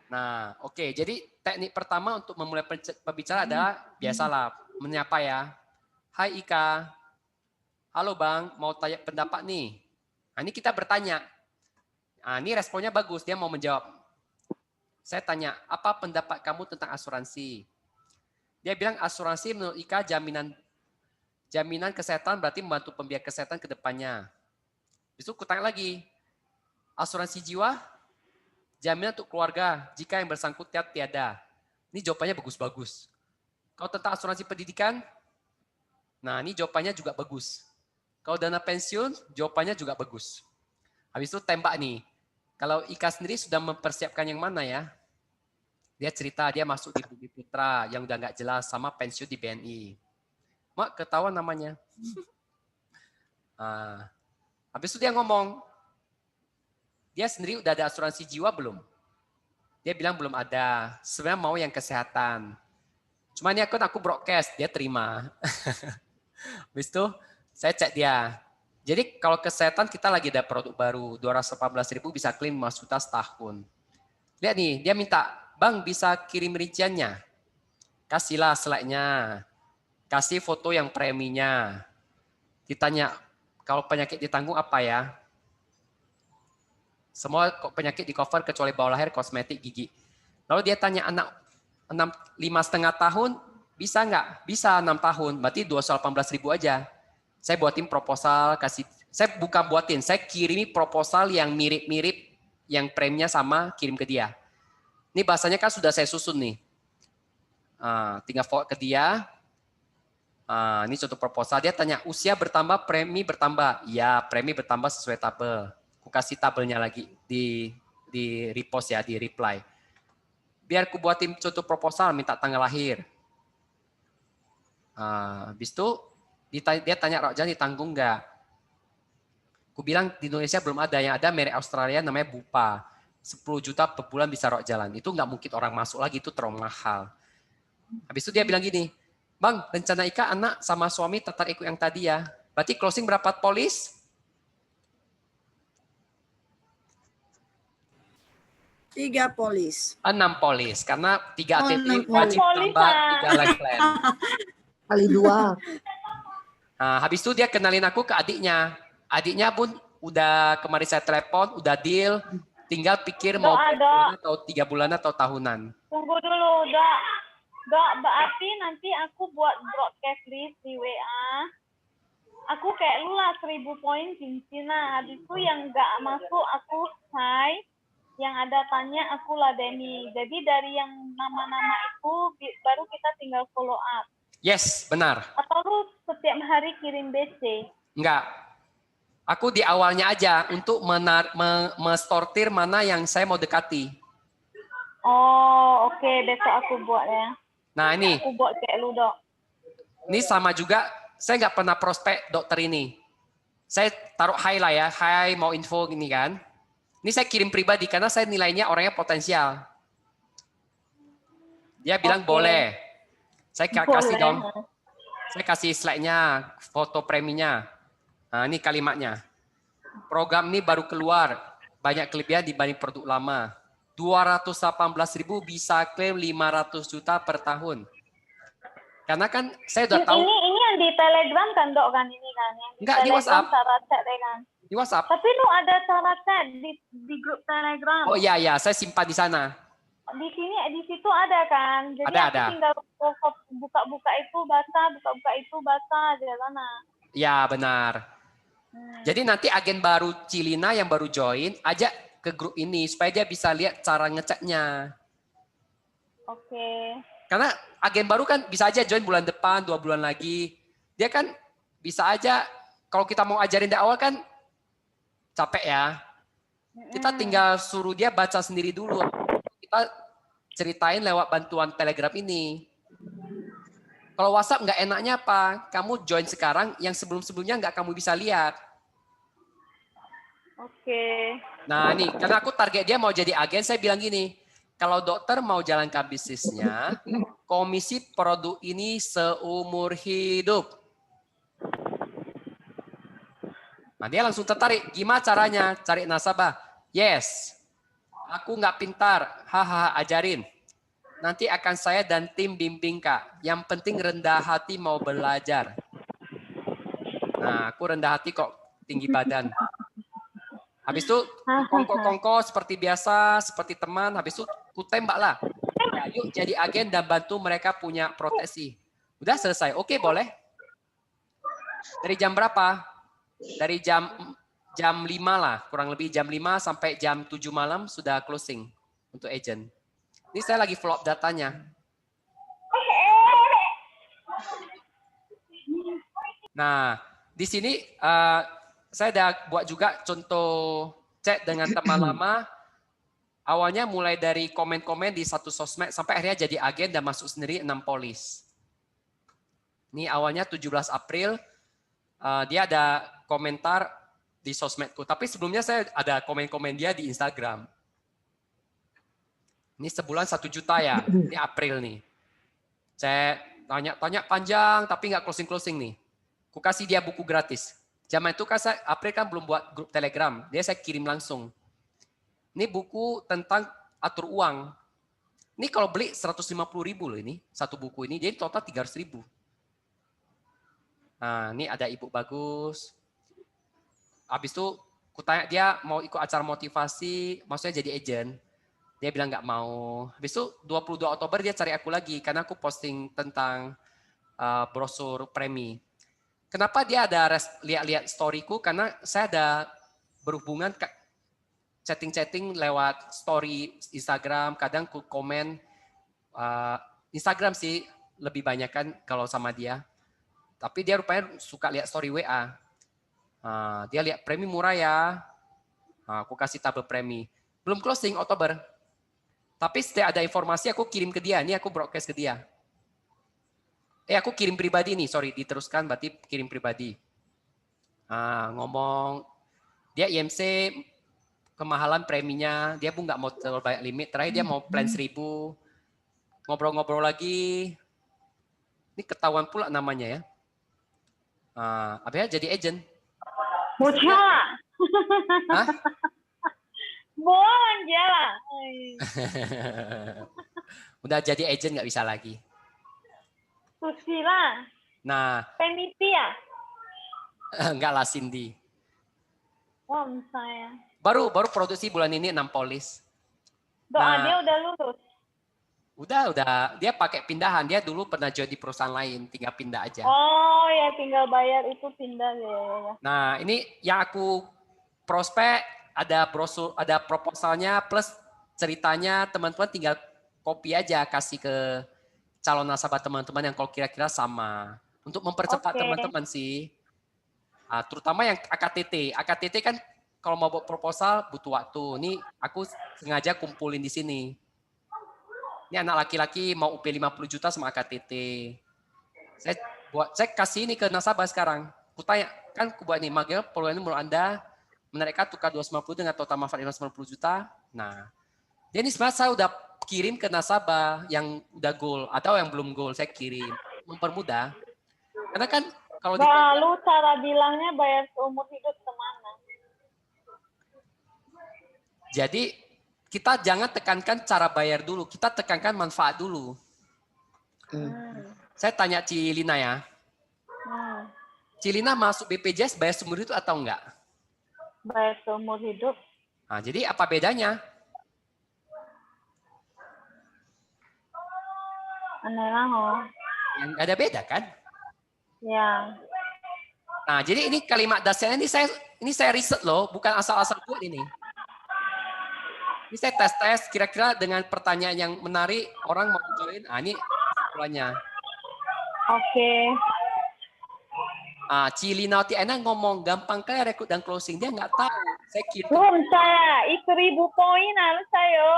Nah, oke. Jadi teknik pertama untuk memulai pembicara adalah biasalah menyapa ya. Hai Ika, halo Bang, mau tanya pendapat nih. Nah, ini kita bertanya. Nah, ini responnya bagus, dia mau menjawab. Saya tanya, apa pendapat kamu tentang asuransi? Dia bilang asuransi menurut Ika jaminan kesehatan berarti membantu pembiayaan kesehatan ke depannya. Besok aku tanya lagi, asuransi jiwa, jaminan untuk keluarga jika yang bersangkutan tiada. Ini jawabannya bagus-bagus. Kalau tentang asuransi pendidikan, nah ini jawabannya juga bagus. Kalau dana pensiun, jawabannya juga bagus. Habis itu tembak nih. Kalau Ika sendiri sudah mempersiapkan yang mana ya? Dia cerita dia masuk di Bumi Putra yang udah nggak jelas sama pensiun di BNI. Mak ketahuan namanya. Nah, habis itu dia ngomong, dia sendiri udah ada asuransi jiwa belum? Dia bilang belum ada. Sebenarnya mau yang kesehatan. Cuma ini aku broadcast, dia terima. Habis itu saya cek dia. Jadi kalau kesehatan kita lagi ada produk baru, 218.000 bisa klaim 5 juta setahun. Lihat nih, dia minta, Bang bisa kirim rinciannya. Kasihlah slide-nya. Kasih foto yang preminya. Ditanya, kalau penyakit ditanggung apa ya? Semua penyakit di cover kecuali bawah lahir, kosmetik, gigi. Lalu dia tanya anak 5,5 tahun, bisa nggak? Bisa 6 tahun, berarti 218.000 aja. Saya buatin proposal, saya bukan buatin, saya kirimi proposal yang mirip-mirip, yang preminya sama, kirim ke dia. Ini bahasanya kan sudah saya susun nih. Tinggal forward ke dia. Ini contoh proposal, dia tanya usia bertambah, premi bertambah. Ya, premi bertambah sesuai tabel. Aku kasih tabelnya lagi di repost ya, di reply. Biar aku buatin contoh proposal, minta tanggal lahir. Habis itu dia tanya Rokjan ditanggung nggak? Aku bilang di Indonesia belum ada, yang ada merek Australia namanya Bupa. 10 juta per bulan bisa Rok jalan. Itu nggak mungkin orang masuk lagi, itu terlalu mahal. Habis itu dia bilang gini, Bang, rencana Ika anak sama suami tertarik ikut yang tadi ya. Berarti closing berapa polis? 3 polis. 6 polis. Karena 3 ATP 6 wajib polis. tambah 3 life plan. Kali 2. Nah, habis itu dia kenalin aku ke adiknya. Adiknya pun udah kemarin saya telepon, udah deal. Tinggal pikir mau bulan atau 3 bulan atau tahunan. Tunggu dulu, Dok, berarti nanti aku buat broadcast list di WA. Aku kayak lu lah 1.000 poin cincin. Habis itu yang nggak masuk aku say. Yang ada tanya aku ladeni. Jadi dari yang nama-nama itu baru kita tinggal follow up. Yes, benar. Atau lu setiap hari kirim BC? Enggak. Aku di awalnya aja untuk mensortir mana yang saya mau dekati. Oh, oke. Besok aku buat ya. Nah ini. Aku buat kayak lu, Dok. Ini sama juga, saya nggak pernah prospek dokter ini. Saya taruh hi lah ya, hi mau info gini kan. Ini saya kirim pribadi karena saya nilainya orangnya potensial. Dia bilang boleh. Saya kasih dong. Saya kasih slide-nya, foto preminya. Nah ini kalimatnya. Program ini baru keluar, banyak kelebihan dibanding produk lama. 218.000 bisa klaim 500 juta per tahun. Karena kan saya udah tahu. Ini yang di Telegram kan, Dok, kan ini kan? Enggak, di WhatsApp. Cara chat kan? Di WhatsApp. Tapi lu ada cara chat di grup Telegram. Oh iya, saya simpan di sana. Di situ ada kan? Jadi ada. Tinggal buka-buka itu baca aja sana. Ya benar. Jadi nanti agen baru Cilina yang baru join, ajak ke grup ini supaya dia bisa lihat cara ngeceknya. Oke. Karena agen baru kan bisa aja join bulan depan, 2 bulan lagi. Dia kan bisa aja, kalau kita mau ajarin dari awal kan capek ya. Kita tinggal suruh dia baca sendiri dulu. Kita ceritain lewat bantuan Telegram ini. Kalau WhatsApp nggak enaknya apa? Kamu join sekarang, yang sebelum-sebelumnya nggak kamu bisa lihat. Oke. Nah nih, karena aku target dia mau jadi agen, saya bilang gini, kalau dokter mau jalankan bisnisnya, komisi produk ini seumur hidup. Nah dia langsung tertarik, gimana caranya? Cari nasabah? Yes. Aku nggak pintar. Hahaha, ajarin. Nanti akan saya dan tim bimbing Kak. Yang penting rendah hati mau belajar. Nah, aku rendah hati kok tinggi badan. Habis itu kongko-kongko seperti biasa, seperti teman. Habis itu ku tembak lah. Ya, yuk jadi agen dan bantu mereka punya proteksi. Udah selesai. Oke, boleh. Dari jam berapa? Dari jam 5 lah, kurang lebih jam 5 sampai jam 7 malam sudah closing untuk agent. Ini saya lagi follow up datanya. Nah, di sini saya udah buat juga contoh chat dengan teman lama. Awalnya mulai dari komen-komen di satu sosmed sampai akhirnya jadi agen dan masuk sendiri 6 polis. Ini awalnya 17 April, dia ada komentar di sosmedku. Tapi sebelumnya saya ada komen-komen dia di Instagram. Ini sebulan 1 juta ya, ini April nih. Saya tanya panjang tapi nggak closing-closing nih. Aku kasih dia buku gratis. Zaman itu kan April kan belum buat grup Telegram, dia saya kirim langsung. Ini buku tentang atur uang. Ini kalau beli 150.000 loh ini, satu buku ini, jadi total 300.000. Nah, ini ada ibu bagus. Habis itu kutanya dia mau ikut acara motivasi, maksudnya jadi agent. Dia bilang nggak mau. Habis itu 22 Oktober dia cari aku lagi karena aku posting tentang brosur premi. Kenapa dia ada lihat-lihat storyku? Karena saya ada berhubungan chatting-chatting lewat story Instagram, kadang ku komen Instagram sih lebih banyak kan kalau sama dia. Tapi dia rupanya suka lihat story WA. Dia lihat premi murah ya. Aku kasih tabel premi. Belum closing Oktober. Tapi setiap ada informasi aku kirim ke dia. Ini aku broadcast ke dia. Aku kirim pribadi nih, sorry diteruskan berarti kirim pribadi. Ngomong dia IMC kemahalan preminya, dia pun nggak mau terlalu banyak limit. Terakhir dia mau plan 1.000. Ngobrol-ngobrol lagi. Ini ketahuan pula namanya ya. Abisnya jadi agent. Bocah. Hah? Bohong aja lah. Udah jadi agent nggak bisa lagi. Susila. Nah. Peniti ya? Enggak lah Cindy. Wah, saya. Baru produksi bulan ini 6 polis. Doa dia udah lulus. Udah. Dia pakai pindahan. Dia dulu pernah join di perusahaan lain, tinggal pindah aja. Oh ya, tinggal bayar itu pindah ya. Nah, ini yang aku prospek, ada brosur, ada proposalnya plus ceritanya, teman-teman tinggal copy aja kasih ke calon nasabah teman-teman yang kalau kira-kira sama. Untuk mempercepat teman-teman sih. Terutama yang AKTT. AKTT kan kalau mau buat proposal butuh waktu. Ini aku sengaja kumpulin di sini. Ini anak laki-laki mau UP 50 juta sama AKTT. Saya kasih ini ke nasabah sekarang. Kutanya, kan aku buat nih, Magel, peluang ini menurut Anda, mereka tukar 250 dengan total manfaat 590 juta. Nah, jadi sebenarnya saya udah kirim ke nasabah yang udah goal atau yang belum goal, saya kirim. Mempermudah. Karena kan kalau lalu cara bilangnya bayar seumur hidup kemana? Jadi kita jangan tekankan cara bayar dulu, kita tekankan manfaat dulu. Saya tanya Cilina ya. Cilina masuk BPJS bayar seumur hidup atau enggak? Bayar seumur hidup. Nah, jadi apa bedanya? Aneh lah. Yang ada beda kan? Ya. Nah, jadi ini kalimat dasarnya ini saya riset loh, bukan asal-asal buat ini. Ini saya tes kira-kira dengan pertanyaan yang menarik orang mau join. Ini kesimpulannya. Oke. Cilina Tiana ngomong gampang kayak rekrut dan closing, dia nggak tahu. Saya kira. Saya 1.000 poin harus saya.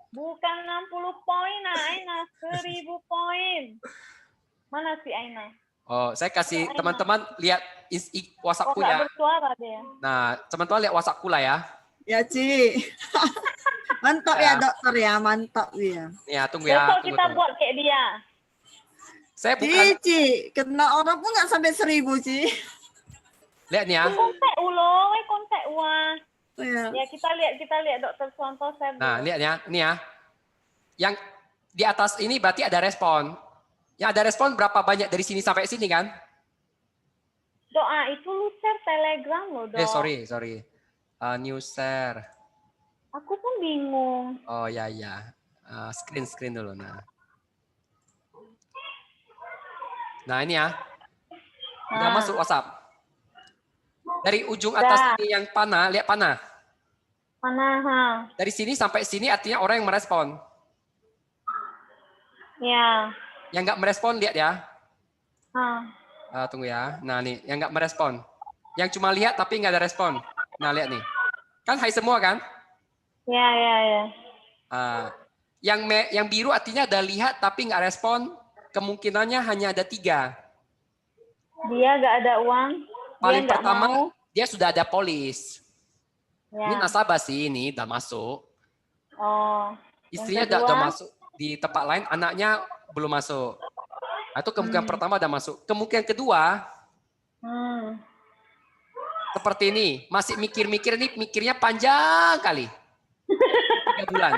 Bukan 60 poin, Aina 1.000 poin. Mana si Aina? Oh, saya kasih teman-teman lihat WhatsApp-ku ya. Bersuara dia. Nah, teman-teman lihat WhatsApp-ku lah ya. Ya, Ci. Mantap ya, dokter ya, mantap ya. Ya, tunggu ya. Besok kita buat kayak dia. Saya bukan. Ci, kena orang pun nggak sampai 1.000, Ci. Lihat nih ya. Kontak ulo, kontak uang. Ya. Ya kita lihat Dokter Suwanto share dulu. Nah, lihat ya, ini ya. Yang di atas ini berarti ada respon. Yang ada respon berapa banyak dari sini sampai sini kan? Doa itu lu share Telegram loh, Dok. Sorry. New share. Aku pun bingung. Oh ya. Screen dulu. Nah ini ya. Udah masuk WhatsApp. Dari ujung atas ini yang panah, lihat panah. Mana? Dari sini sampai sini artinya orang yang merespon. Ya. Yang nggak merespon lihat ya. Ha. Tunggu ya. Nah nih, yang nggak merespon. Yang cuma lihat tapi nggak ada respon. Nah lihat nih. Kan hai semua kan? Ya. Yang biru artinya ada lihat tapi nggak respon. Kemungkinannya hanya ada 3. Dia nggak ada uang. Paling dia pertama, mau. dia sudah ada polis. Ya. Ini nasabah sih, ini udah masuk. Oh. Istrinya udah masuk di tempat lain, anaknya belum masuk. Itu kemungkinan pertama udah masuk. Kemungkinan kedua, seperti ini. Masih mikir-mikir, ini mikirnya panjang kali. 3 bulan.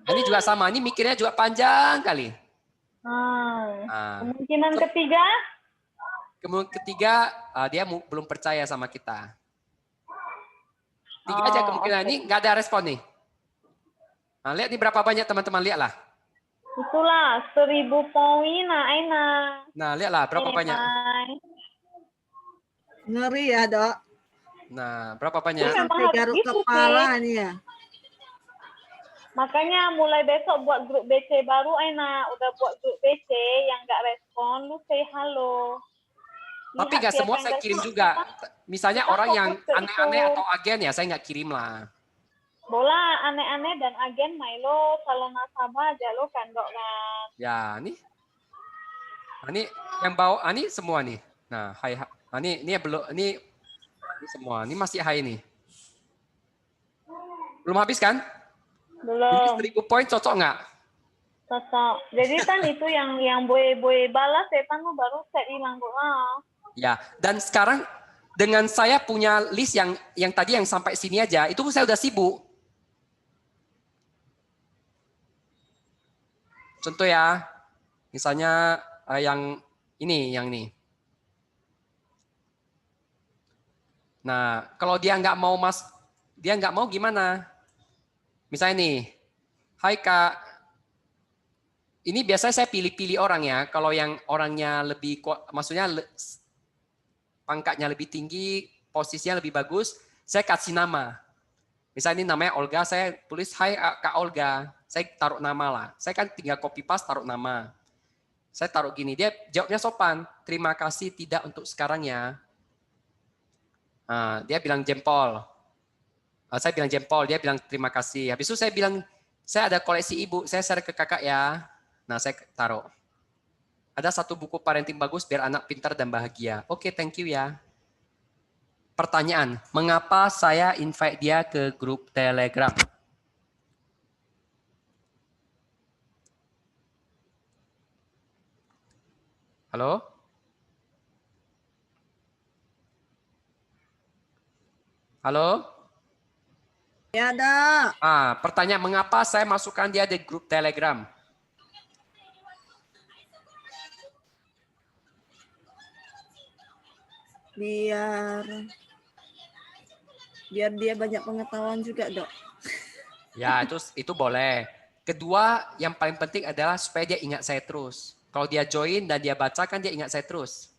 Ini juga sama, ini mikirnya juga panjang kali. Kemungkinan ketiga? Kemungkinan ketiga, dia belum percaya sama kita. 3 aja kemungkinan. Ini nggak ada respon nih. Nah, lihat nih berapa banyak teman-teman, lihatlah. Itulah 1000 poin, enak. Nah, lihatlah berapa banyak. Ngeri ya, Dok. Nah, berapa banyak? Sampai garuk kepala nih ya. Makanya mulai besok buat grup BC baru enak. Udah buat grup BC yang nggak respon, lu say halo. Tapi nggak semua saya kirim juga. Misalnya orang yang aneh-aneh atau agen ya saya nggak kirim lah. Bola aneh-aneh dan agen Milo calon nasabah aja lo kan Dok kan. Ya, ini yang bawa ini semua nih. Nah, hai. Ini belum ini semua. Ini masih hai nih. Belum habis kan? Belum. Ini 1000 poin cocok nggak? Cocok. Jadi kan itu yang boy balas setan lu baru set hilang kok. Ya, dan sekarang dengan saya punya list yang tadi yang sampai sini aja, itu saya udah sibuk. Contoh ya, misalnya yang ini. Nah, kalau dia nggak mau gimana? Misalnya nih, hai Kak, ini biasanya saya pilih-pilih orang ya. Kalau yang orangnya lebih, maksudnya pangkatnya lebih tinggi, posisinya lebih bagus, saya kasih nama. Misalnya ini namanya Olga, saya tulis hai Kak Olga, saya taruh nama lah. Saya kan tinggal copy paste taruh nama. Saya taruh gini, dia jawabnya sopan, terima kasih tidak untuk sekarang ya. Nah, dia bilang jempol. Saya bilang jempol, dia bilang terima kasih. Habis itu saya bilang, saya ada koleksi ibu, saya share ke kakak ya. Nah, saya taruh. Ada 1 buku parenting bagus biar anak pintar dan bahagia. Oke, thank you ya. Pertanyaan, mengapa saya invite dia ke grup Telegram? Halo? Halo? Ya, Dok. Pertanyaan, mengapa saya masukkan dia di grup Telegram? Biar dia banyak pengetahuan juga, Dok. Ya, itu boleh. Kedua, yang paling penting adalah supaya dia ingat saya terus. Kalau dia join dan dia baca, kan dia ingat saya terus.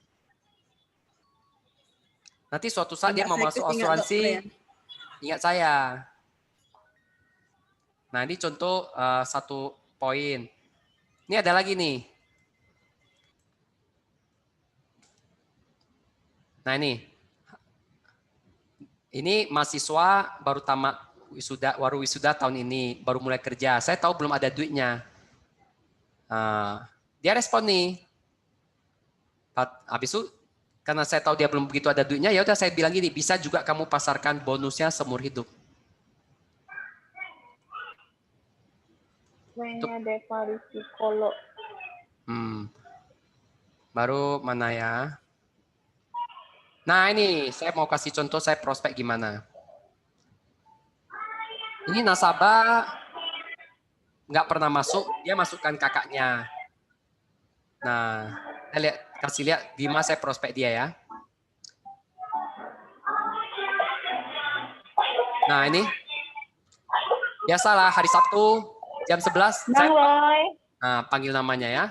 Nanti suatu saat dia mau masuk asuransi, ingat saya. Nah, ini contoh 1 poin. Ini ada lagi nih. Nah, ini mahasiswa baru tamat wisuda tahun ini, baru mulai kerja. Saya tahu belum ada duitnya. Dia respon nih. Habis itu, karena saya tahu dia belum begitu ada duitnya, ya udah saya bilang gini, bisa juga kamu pasarkan bonusnya seumur hidup. Dari psikolog. Baru mana ya? Nah ini saya mau kasih contoh saya prospek gimana. Ini nasabah nggak pernah masuk, dia masukkan kakaknya. Nah, saya kasih lihat gimana saya prospek dia ya. Nah ini, biasalah hari Sabtu jam 11 Bang Roy. panggil namanya ya.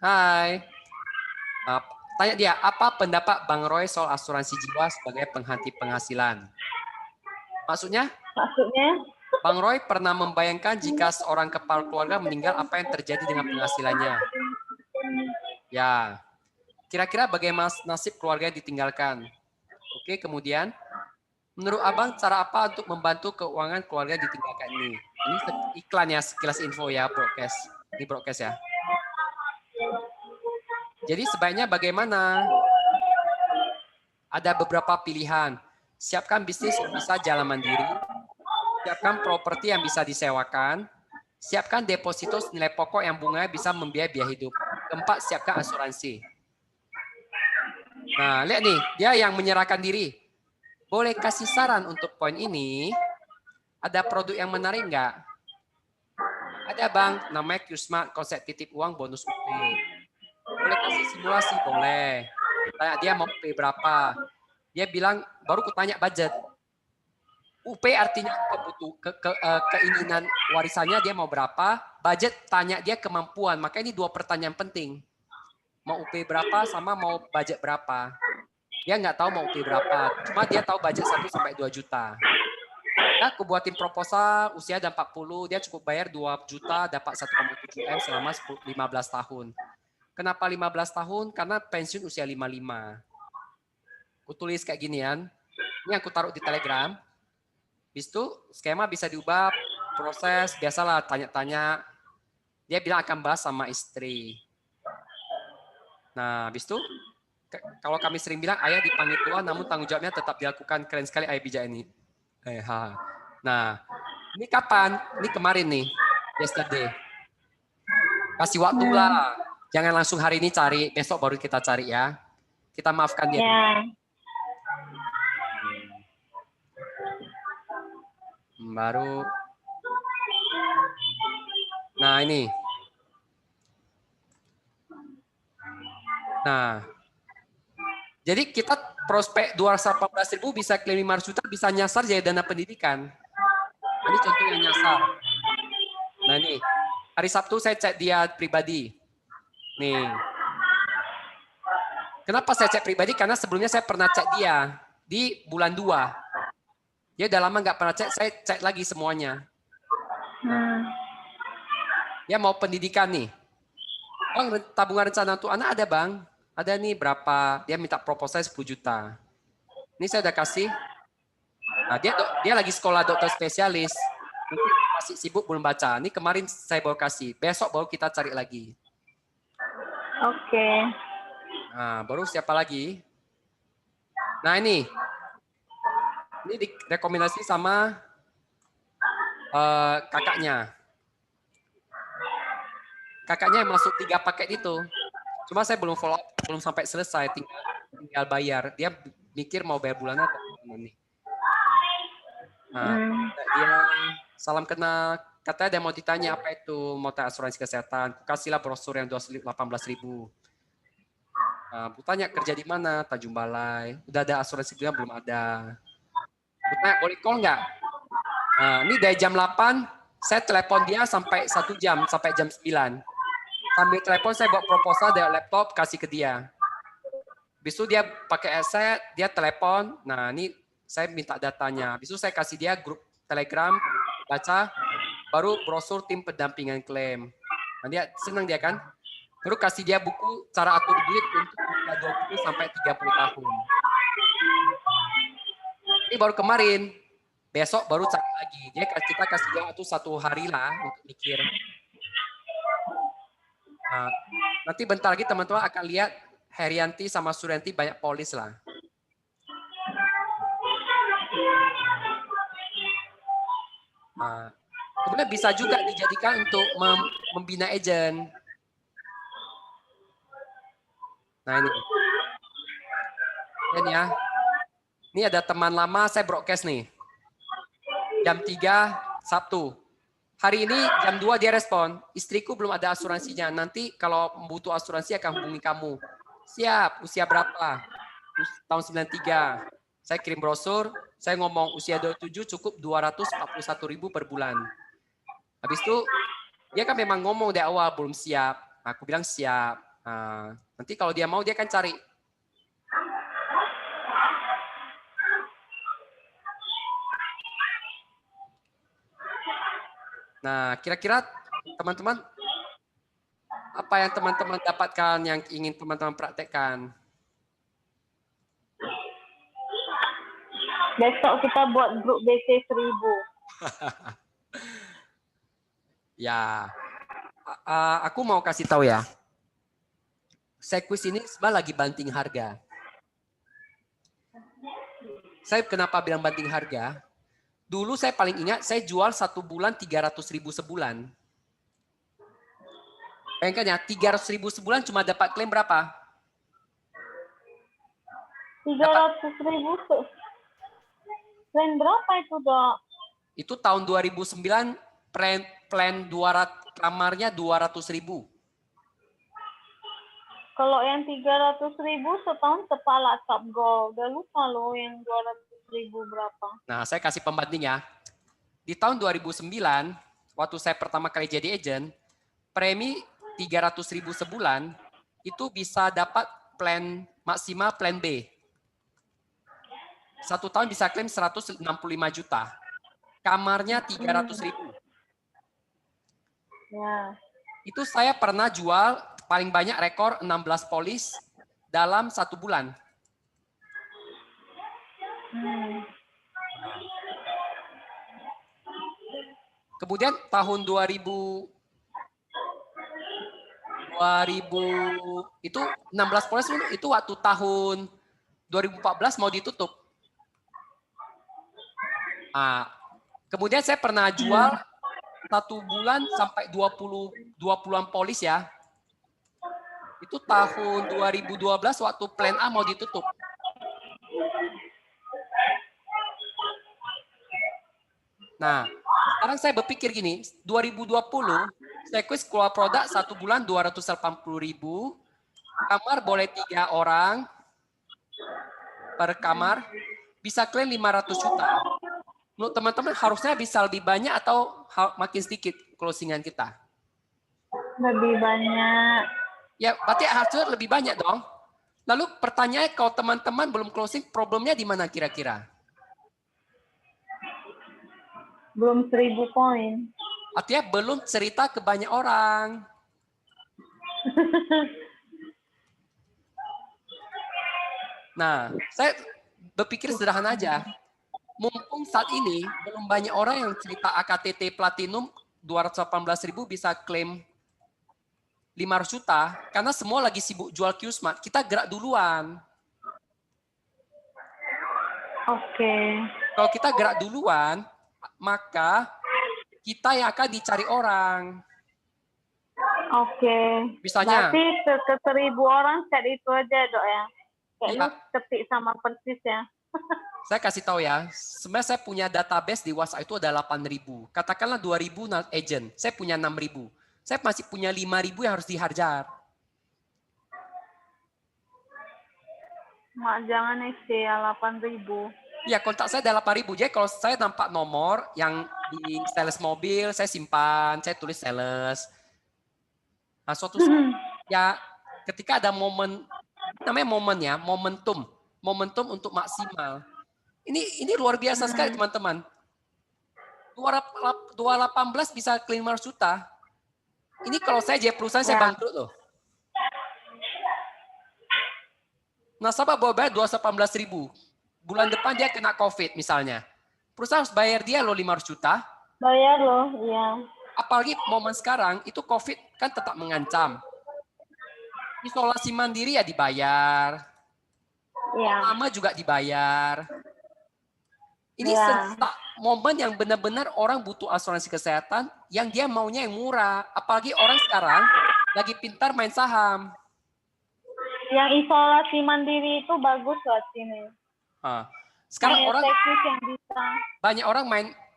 Hai. Tanya dia, apa pendapat Bang Roy soal asuransi jiwa sebagai penghenti penghasilan? Maksudnya? Bang Roy pernah membayangkan jika seorang kepala keluarga meninggal, apa yang terjadi dengan penghasilannya? Ya, kira-kira bagaimana nasib keluarga yang ditinggalkan? Oke, kemudian, menurut Abang, cara apa untuk membantu keuangan keluarga ditinggalkan ini? Ini iklan ya, sekilas info ya, broadcast. Ini broadcast ya. Jadi sebaiknya bagaimana? Ada beberapa pilihan. Siapkan bisnis yang bisa jalan mandiri. Siapkan properti yang bisa disewakan. Siapkan deposito nilai pokok yang bunganya bisa membiayai biaya hidup. Keempat, siapkan asuransi. Nah, lihat nih, dia yang menyerahkan diri. Boleh kasih saran untuk poin ini? Ada produk yang menarik nggak? Ada Bang, namanya Qsmart, konsep titip uang bonus UP. Boleh kasih simulasi? Boleh. Tanya dia mau UP berapa. Dia bilang, baru kutanya budget. UP artinya keinginan warisannya dia mau berapa. Budget tanya dia kemampuan. Maka ini dua pertanyaan penting. Mau UP berapa sama mau budget berapa. Dia nggak tahu mau UP berapa. Cuma dia tahu budget 1 sampai 2 juta. Ya, aku buatin proposal, usia ada 40, dia cukup bayar 2 juta, dapat 1,7 M selama 15 tahun. Kenapa 15 tahun? Karena pensiun usia 55. Aku tulis kayak ginian. Ini aku taruh di Telegram. Habis itu skema bisa diubah, proses, biasalah tanya-tanya. Dia bilang akan bahas sama istri. Nah, habis itu kalau kami sering bilang ayah dipanggil tua, namun tanggung jawabnya tetap dilakukan. Keren sekali ayah bijak ini. Nah, ini kapan? Ini kemarin nih, yesterday. Kasih waktu lah. Jangan langsung hari ini cari, besok baru kita cari ya. Kita maafkan dia. Baru. Nah, ini. Nah. Jadi kita prospek 218.000 bisa klaim 500 juta, bisa nyasar jadi dana pendidikan. Ini contoh yang nyasar. Nah, ini. Hari Sabtu saya cek dia pribadi. Nih. Kenapa saya cek pribadi? Karena sebelumnya saya pernah cek dia di bulan 2. Dia udah lama nggak pernah cek, saya cek lagi semuanya. Dia mau pendidikan nih. Bang, tabungan rencana untuk anak ada Bang. Ada nih berapa, dia minta proposal 10 juta. Ini saya udah kasih. Nah, dia lagi sekolah dokter spesialis. Mungkin masih sibuk belum baca. Ini kemarin saya baru kasih. Besok baru kita cari lagi. Oke. Nah, baru siapa lagi? Nah, ini direkomendasi sama kakaknya. Kakaknya yang masuk 3 paket itu. Cuma saya belum follow up, belum sampai selesai, tinggal bayar. Dia mikir mau bayar bulanan atau gimana nih. Nah, dia salam kenal. Katanya dia mau ditanya apa itu, mau tanya asuransi kesehatan. Kasihlah brosur yang 18.000. Nah, tanya kerja di mana, Tanjung Balai. Udah ada asuransi juga belum ada. Tanya boleh call nggak? Nah, ini dari jam 8, saya telepon dia sampai 1 jam, sampai jam 9. Sambil telepon saya buat proposal dari laptop kasih ke dia. Habis itu dia pakai headset, dia telepon. Nah, ini saya minta datanya. Habis itu saya kasih dia grup Telegram, baca, baru brosur tim pendampingan klaim. Nah, dia senang dia kan? Baru kasih dia buku cara atur duit untuk usia 20 sampai 30 tahun. Ini baru kemarin. Besok baru cari lagi. Dia kita kasih dia itu 1 hari lah untuk mikir. Nah, nanti bentar lagi teman-teman akan lihat Herianti sama Suryanti banyak polis lah. Nah, kemudian bisa juga dijadikan untuk membina agent. Nah ini. Dan ya, Ini ada teman lama, saya broadcast nih. Jam 3 Sabtu. Hari ini jam 2 dia respon, istriku belum ada asuransinya. Nanti kalau butuh asuransi akan hubungi kamu. Siap, usia berapa? Tahun 93. Saya kirim brosur, saya ngomong usia 27 cukup 241.000 per bulan. Habis itu dia kan memang ngomong dari awal belum siap. Aku bilang siap. Nah, nanti kalau dia mau dia akan cari. Nah, kira-kira teman-teman, apa yang teman-teman dapatkan yang ingin teman-teman praktekkan? Besok kita buat grup BC 1000. Ya, aku mau kasih tahu ya. Sequis ini sebenarnya lagi banting harga. Saya kenapa bilang banting harga? Dulu saya paling ingat, saya jual 1 bulan 300.000 sebulan. Bayangkan ya, 300.000 sebulan cuma dapat klaim berapa? 300.000 tuh. Plan berapa itu, Dok? Itu tahun 2009, plan 200, kamarnya 200.000. Kalau yang 300.000 setahun kepala Top Go. Udah lupa loh yang 200.000 berapa. Nah, saya kasih pembanding ya. Di tahun 2009, waktu saya pertama kali jadi agent, premi 300.000 sebulan, itu bisa dapat plan maksimal plan B. 1 tahun bisa klaim 165 juta. Kamarnya 300.000. Ya. Itu saya pernah jual paling banyak rekor 16 polis dalam 1 bulan. Kemudian tahun 2000 itu 16 polis itu waktu tahun 2014 mau ditutup. Nah, kemudian saya pernah jual 1 bulan sampai 20-an polis ya. Itu tahun 2012 waktu plan A mau ditutup. Nah, sekarang saya berpikir gini, 2020 Sequis keluar produk 1 bulan 280.000, kamar boleh 3 orang per kamar, bisa klaim 500 juta. Menurut teman-teman harusnya bisa lebih banyak atau makin sedikit closingan kita? Lebih banyak. Ya, berarti harusnya lebih banyak dong. Lalu pertanyaannya, kalau teman-teman belum closing, problemnya di mana kira-kira? Belum 1000 poin. Artinya belum cerita ke banyak orang. Nah, saya berpikir sederhana aja. Mumpung saat ini belum banyak orang yang cerita AKTT Platinum 218.000 bisa klaim 500 juta, karena semua lagi sibuk jual Qsmart, kita gerak duluan. Oke. Kalau kita gerak duluan, maka kita yang akan dicari orang. Oke. Misalnya, berarti ke 1000 orang chat itu aja, Dok ya. Kayak Iya. lu ketik sama persis ya. saya kasih tahu ya, sebenarnya saya punya database di WhatsApp itu ada 8.000. Katakanlah 2.000 agent, saya punya 6.000. Saya masih punya 5.000 yang harus dihajar. Mak jangan isi ya 8.000. Ya, kontak saya ada 8.000. Jadi kalau saya nampak nomor yang di sales mobil, saya simpan, saya tulis sales. Nah, suatu saat, ya ketika ada momen, namanya momen ya, momentum untuk maksimal. Ini luar biasa sekali teman-teman. 218 bisa klaim 500 juta. Ini kalau saya jadi perusahaan, saya bangkrut loh. Nasabah bawa bayar 218.000. Bulan depan dia kena COVID misalnya. Perusahaan harus bayar dia loh 500 juta. Bayar loh, iya. Apalagi momen sekarang, itu COVID kan tetap mengancam. Isolasi mandiri ya dibayar. Iya. Lama juga dibayar. Ini momen yang benar-benar orang butuh asuransi kesehatan yang dia maunya yang murah. Apalagi orang sekarang lagi pintar main saham. Yang isolasi mandiri itu bagus loh sini. Sekarang hanya orang teknis yang bisa. banyak orang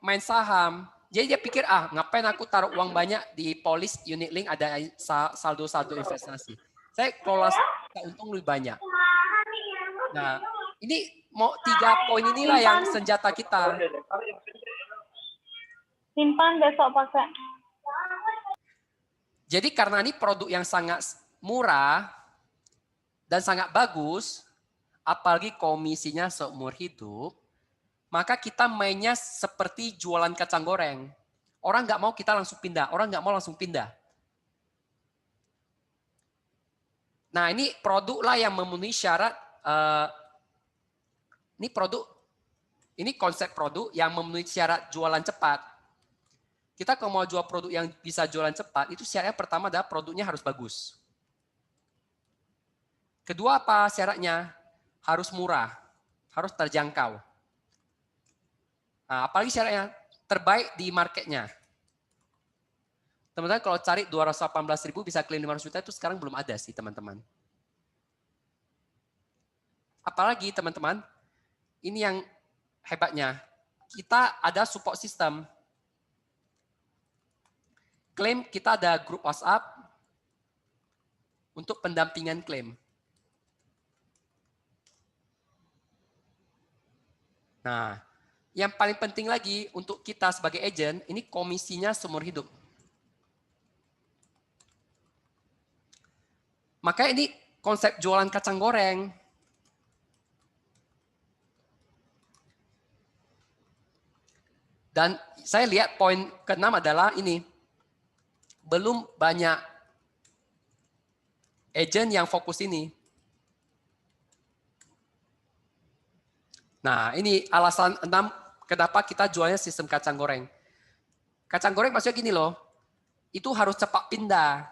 main saham. Jadi dia pikir ngapain aku taruh uang banyak di polis unit link ada saldo-saldo investasi. Saya kelola untung lebih banyak. Nah, ini mau 3 poin inilah yang senjata kita. Simpan besok pakai. Jadi karena ini produk yang sangat murah dan sangat bagus, apalagi komisinya seumur hidup, maka kita mainnya seperti jualan kacang goreng. Orang nggak mau kita langsung pindah, orang nggak mau langsung pindah. Nah ini produk lah yang memenuhi syarat, ini konsep produk yang memenuhi syarat jualan cepat. Kita kalau mau jual produk yang bisa jualan cepat, itu syaratnya pertama adalah produknya harus bagus. Kedua apa syaratnya? Harus murah, harus terjangkau. Nah, apalagi syaratnya terbaik di marketnya. Teman-teman kalau cari 218.000 bisa klaim 500 juta itu sekarang belum ada sih teman-teman. Apalagi teman-teman, ini yang hebatnya. Kita ada support system. Klaim kita ada grup WhatsApp untuk pendampingan klaim. Nah, yang paling penting lagi untuk kita sebagai agent, ini komisinya seumur hidup. Makanya ini konsep jualan kacang goreng. Dan saya lihat poin ke-6 adalah ini. Belum banyak agent yang fokus ini. Nah, ini alasan 6 kenapa kita jualnya sistem kacang goreng. Kacang goreng maksudnya gini loh, itu harus cepat pindah.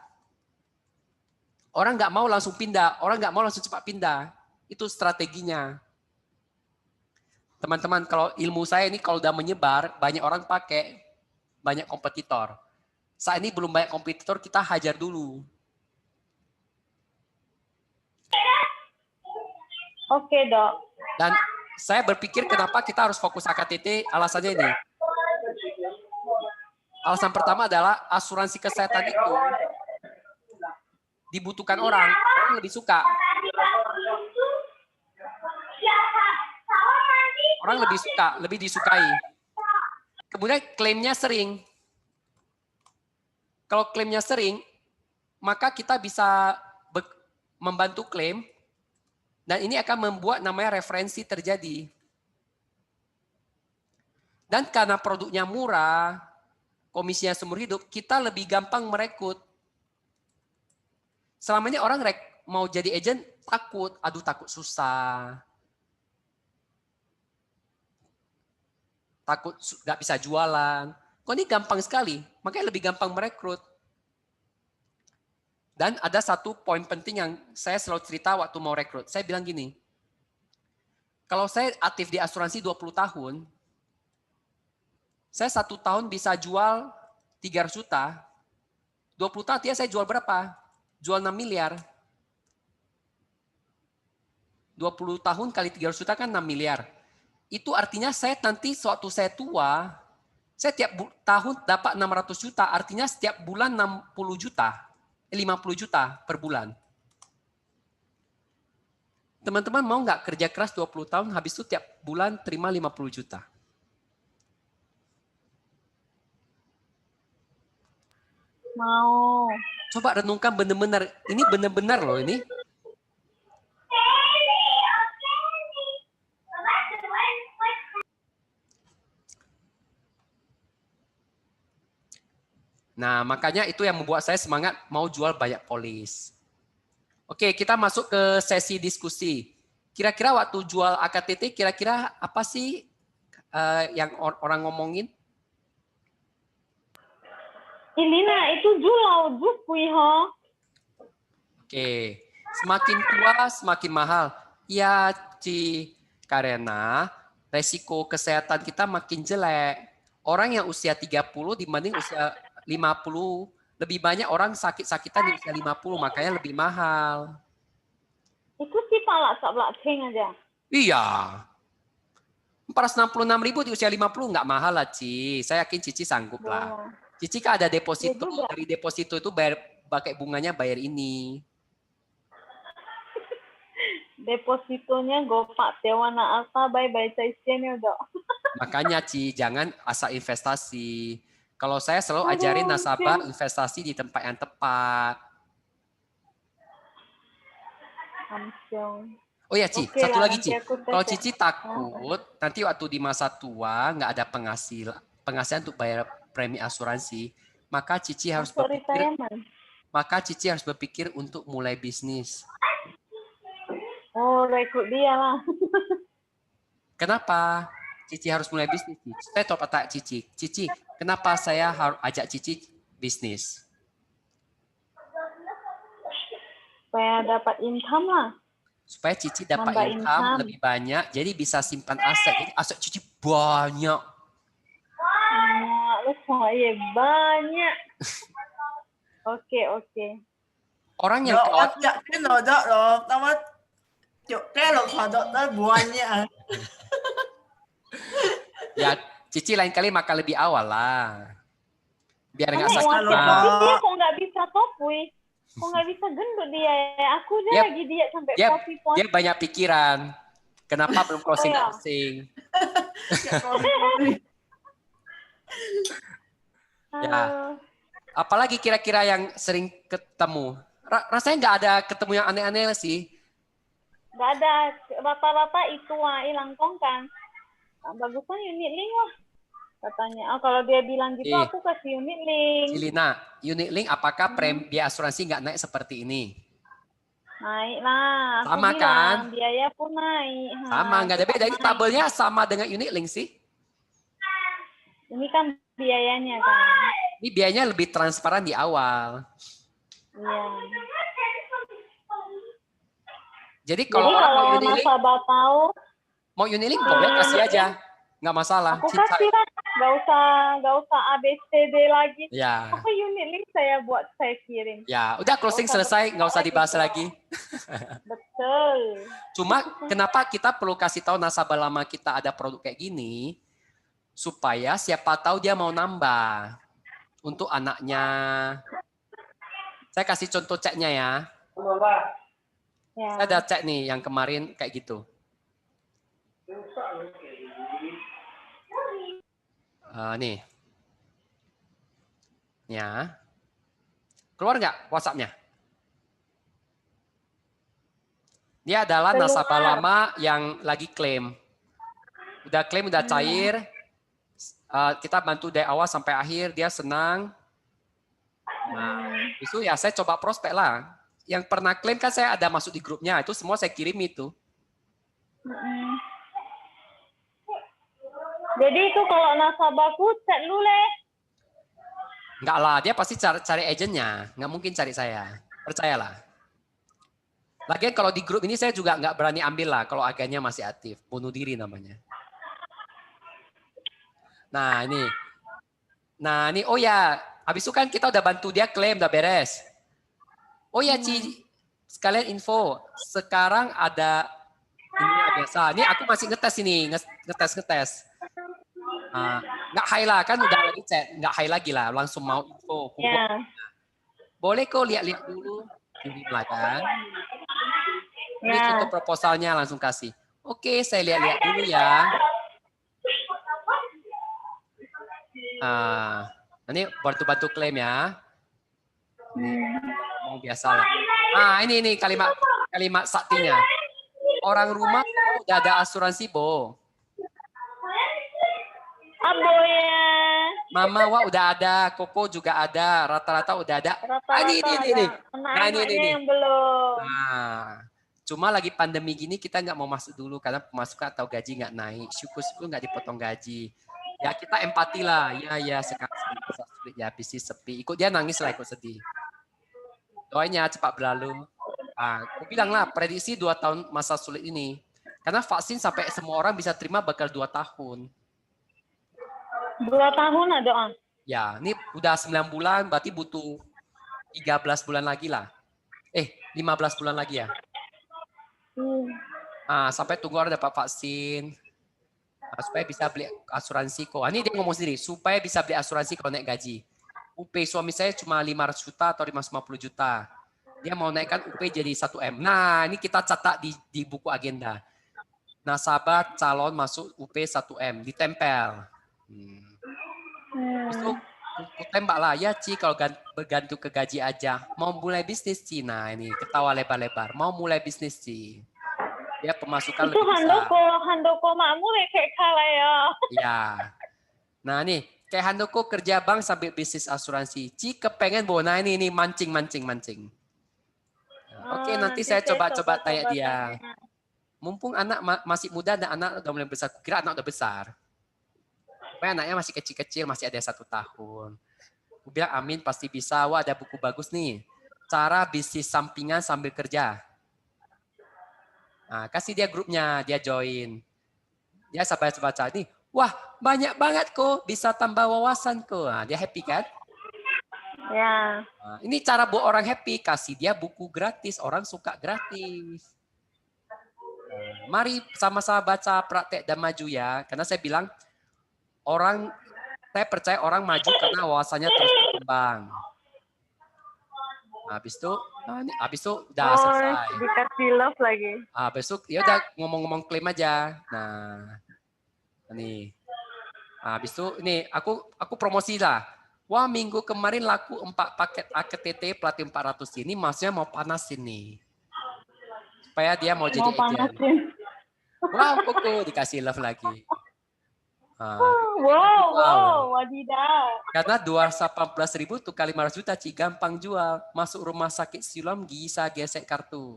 Orang nggak mau langsung pindah, orang nggak mau langsung cepat pindah. Itu strateginya. Teman-teman, kalau ilmu saya ini kalau udah menyebar, banyak orang pakai, banyak kompetitor. Saat ini belum banyak kompetitor, kita hajar dulu. Oke, Dok. Dan saya berpikir kenapa kita harus fokus AKTT, alasannya ini. Alasan pertama adalah asuransi kesehatan itu dibutuhkan orang lebih suka. Orang lebih suka, lebih disukai. Kemudian klaimnya sering. Kalau klaimnya sering, maka kita bisa membantu klaim dan ini akan membuat namanya referensi terjadi. Dan karena produknya murah, komisinya seumur hidup, kita lebih gampang merekrut. Selama ini orang mau jadi agent takut, takut susah. Takut nggak bisa jualan. Kok ini gampang sekali, makanya lebih gampang merekrut. Dan ada satu poin penting yang saya selalu cerita waktu mau rekrut. Saya bilang gini, kalau saya aktif di asuransi 20 tahun, saya 1 tahun bisa jual 300 juta, 20 tahun dia saya jual berapa? Jual 6 miliar. 20 tahun kali 300 juta kan 6 miliar. Itu artinya saya nanti suatu saya tua, saya tiap tahun dapat 600 juta, artinya setiap bulan 60 juta, 50 juta per bulan. Teman-teman mau nggak kerja keras 20 tahun, habis itu tiap bulan terima 50 juta? Mau. Coba renungkan benar-benar, ini benar-benar loh ini. Nah, makanya itu yang membuat saya semangat mau jual banyak polis. Oke, kita masuk ke sesi diskusi. Kira-kira waktu jual AKTT, kira-kira apa sih yang orang ngomongin? Ilina, itu jual buku ha. Oke, semakin tua semakin mahal. Ya, karena resiko kesehatan kita makin jelek. Orang yang usia 30 dibanding usia 50, lebih banyak orang sakit-sakitan di usia 50, makanya lebih mahal. Itu sih palak sablak ceng aja. Iya. 466.000 di usia 50 nggak mahal lah, Ci. Saya yakin Cici sanggup lah. Oh, Cici kan ada deposito, juga. dari deposito itu bayar pakai bunganya bayar ini. Depositonya Gopak Tewana Alfa bye-bye Caicennya dok. Makanya Ci, jangan asal investasi. Kalau saya selalu Aduh, ajarin nasabah Cin. investasi di tempat yang tepat. Amsyong. Oh ya Ci, Oke satu lah, lagi nanti Ci. aku tes Kalau ya. Cici takut nanti waktu di masa tua nggak ada penghasilan untuk bayar premi asuransi, maka Cici harus Masuk berpikir retirement. untuk mulai bisnis. Oh, rekrut dia lah. Kenapa Cici harus mulai bisnis? Saya coba tanya Cici. Cici, kenapa saya harus ajak Cici bisnis? Supaya dapat income lah. Supaya Cici dapat Nambah income income. lebih banyak, jadi bisa simpan aset. Jadi aset Cici banyak. Lu saya banyak. Oke. Orang yang Dok, kawat, ya cái nồi đó rồi tao mới chụp cái lột hòa đó tới buahnya. ya Cici lain kali makan lebih awal lah. Biar nggak Aneh, sakit waktu Kalau mah. tapi dia kok nggak bisa topui. Kok nggak bisa gendut dia ya. Aku dia Dia- lagi diet sampai dia- 40 poin. Dia banyak pikiran. Kenapa belum closing? Oh, ya. Ya. Aduh. Apalagi kira-kira yang sering ketemu? Rasanya nggak ada ketemu yang aneh-aneh sih. Nggak ada. Rata-rata itu hilang tong kan. Nah, bagusnya unit link lah. Katanya. Oh, kalau dia bilang gitu aku kasih unit link. Cilina, unit link apakah premi asuransi nggak naik seperti ini? Naik lah. Aku Sama bilang, kan? biaya pun naik. Sama, nggak ada tetap beda. Ini naik. tabelnya sama dengan unit link sih. Ini kan biayanya kan. Ini biayanya lebih transparan di awal. Iya. Jadi Jadi kalau orang mau kalau unit link, nasabah tahu, boleh kasih aja. Nggak masalah. aku kasih lah. Nggak usah ABCD lagi. Ya, Apa unit link saya buat, saya kirim. ya. Udah closing selesai, nggak usah dibahas lagi. Betul. Cuma kenapa kita perlu kasih tahu nasabah lama kita ada produk kayak gini, supaya siapa tahu dia mau nambah untuk anaknya. Saya kasih contoh ceknya ya. Ya. Saya ada cek nih yang kemarin kayak gitu. Nih. Ya. Keluar nggak WhatsApp-nya? Dia adalah Keluar. nasabah lama yang lagi klaim. Udah klaim, udah cair. Kita bantu dari awal sampai akhir, dia senang. Nah, itu ya saya coba prospek lah. Yang pernah klaim kan saya ada masuk di grupnya, itu semua saya kirim itu. Jadi itu kalau nasabahku cek dulu le. Enggak lah, dia pasti cari agennya. Nggak mungkin cari saya. Percayalah. Lagian kalau di grup ini saya juga nggak berani ambil lah kalau agennya masih aktif. Bunuh diri namanya. Nah ini, oh ya, habis itu kan kita udah bantu dia klaim, udah beres. Oh ya Ci, sekalian info, sekarang ada ini biasa. Ini aku masih ngetes ini, ngetes. Nggak high lah, kan udah lagi chat, nggak high lagi lah, langsung mau info. Ya. Boleh kok lihat-lihat dulu, kirim lah kan. Ini Ya. contoh proposalnya langsung kasih. Oke, saya lihat-lihat dulu ya. Ini bantu-bantu klaim ya. Mau biasa lah. Ini kalimat saktinya. Orang rumah udah ada asuransi, Bo. Abo ya. Mama wah udah ada, Koko juga ada, rata-rata udah ada. Rata-rata Ini. ada. Anak-anaknya yang belum. Cuma lagi pandemi gini kita nggak mau masuk dulu karena pemasukan atau gaji nggak naik. Syukur-syukur nggak dipotong gaji. Ya kita empati lah. Ya sekarang sulit ya, bisnis sepi. Ikut dia nangis lah, ikut sedih. Doanya cepat berlalu. Aku bilang lah, prediksi 2 tahun masa sulit ini. Karena vaksin sampai semua orang bisa terima bakal 2 tahun. 2 tahun ada doang. Ya, ini udah 9 bulan, berarti butuh 13 bulan lagi lah. 15 bulan lagi ya. Sampai tunggu orang dapat vaksin. supaya bisa beli asuransi kok. Ini dia ngomong sendiri, supaya bisa beli asuransi kalau naik gaji. UP suami saya cuma 500 juta atau 550 juta. Dia mau naikkan UP jadi 1M. Nah, ini kita catat di buku agenda. Nasabah calon masuk UP 1M, ditempel. Itu aku tembak lah, ya Ci, kalau bergantung ke gaji aja. Mau mulai bisnis Ci, nah ini ketawa lebar-lebar. Mau mulai bisnis Ci. Dia pemasukan Itu lebih besar. handoko makmur kayak kalah ya. Ya. Nah nih, kayak Handoko kerja bank sambil bisnis asuransi. Ci kepengen bawa, nah ini mancing. Oke, nanti saya coba tanya dia. Mumpung anak masih muda dan anak udah mulai besar. Kira anak udah besar. Supaya anaknya masih kecil-kecil, masih ada 1 tahun. Aku bilang, amin pasti bisa. Wah, ada buku bagus nih. Cara bisnis sampingan sambil kerja. Nah, kasih dia grupnya, dia join. Dia baca nih. Wah, banyak banget kok. Bisa tambah wawasan kok. Nah, dia happy kan? Ya. Nah, ini cara buat orang happy. Kasih dia buku gratis. Orang suka gratis. Mari sama-sama baca, praktek, dan maju ya. Karena saya bilang, saya percaya orang maju karena wawasannya terus berkembang. Habis itu udah selesai. Dikasih love lagi. Habis itu ya udah ngomong-ngomong klaim aja. Nah, nih. Habis itu ini aku promosi lah. Wah, minggu kemarin laku 4 paket AKTT Platinum 400 ini, maksudnya mau panasin nih. Supaya dia mau jadi agent. Wow, koko dikasih love lagi. Wow, wadidaw. Karena 218.000 tuh kali 500 juta, Ci, gampang jual. Masuk rumah sakit Siloam bisa gesek kartu.